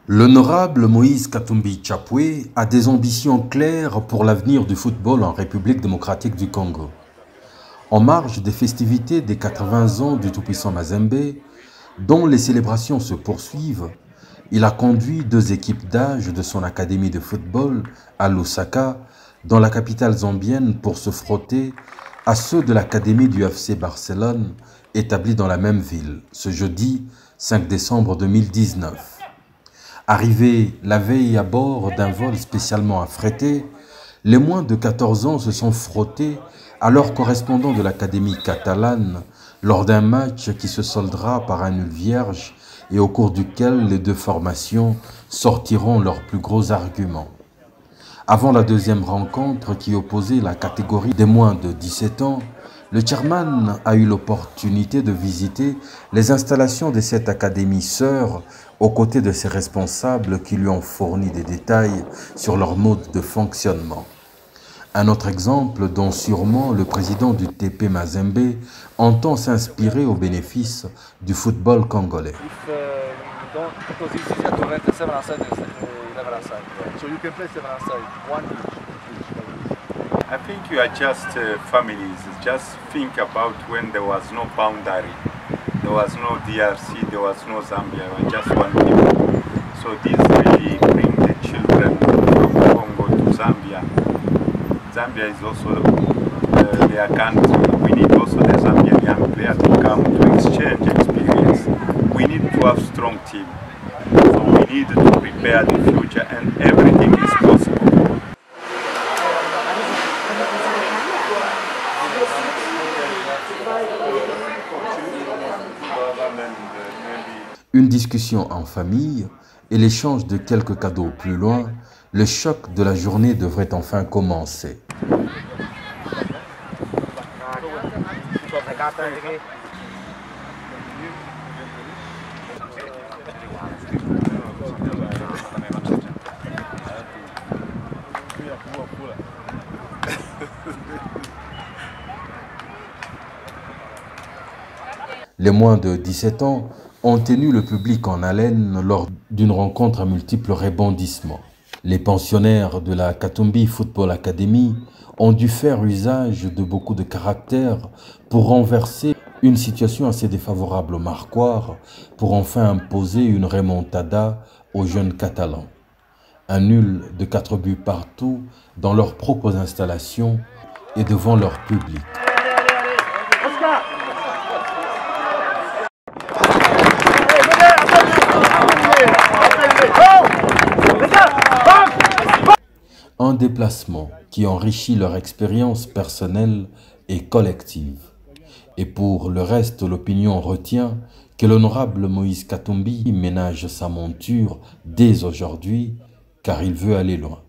L'honorable Moïse Katumbi Chapwe a des ambitions claires pour l'avenir du football en République démocratique du Congo. En marge des festivités des 80 ans du tout-puissant Mazembe, dont les célébrations se poursuivent, il a conduit 2 équipes d'âge de son académie de football à Lusaka, dans la capitale zambienne, pour se frotter à ceux de l'académie du FC Barcelone, établie dans la même ville, ce jeudi 5 décembre 2019. Arrivés la veille à bord d'un vol spécialement affrété, les moins de 14 ans se sont frottés à leurs correspondants de l'Académie catalane lors d'un match qui se soldera par un nul vierge et au cours duquel les 2 formations sortiront leurs plus gros arguments. Avant la deuxième rencontre qui opposait la catégorie des moins de 17 ans, le chairman a eu l'opportunité de visiter les installations de cette académie sœur aux côtés de ses responsables qui lui ont fourni des détails sur leur mode de fonctionnement. Un autre exemple dont sûrement le président du TP Mazembe entend s'inspirer au bénéfice du football congolais. I think you are just families. Just think about when there was no boundary, there was no DRC, there was no Zambia, we were just one people. So this really bring the children from Congo to Zambia. Zambia is also their country. We need also the Zambian young players to come to exchange experience. We need to have strong team. So we need to prepare the future, and everything is possible. Une discussion en famille et l'échange de quelques cadeaux plus loin, le choc de la journée devrait enfin commencer. Les moins de 17 ans ont tenu le public en haleine lors d'une rencontre à multiples rebondissements. Les pensionnaires de la Katumbi Football Academy ont dû faire usage de beaucoup de caractère pour renverser une situation assez défavorable au Marquoir pour enfin imposer une remontada aux jeunes Catalans. Un nul de 4 buts partout dans leurs propres installations et devant leur public. Un déplacement qui enrichit leur expérience personnelle et collective. Et pour le reste, l'opinion retient que l'honorable Moïse Katumbi ménage sa monture dès aujourd'hui, car il veut aller loin.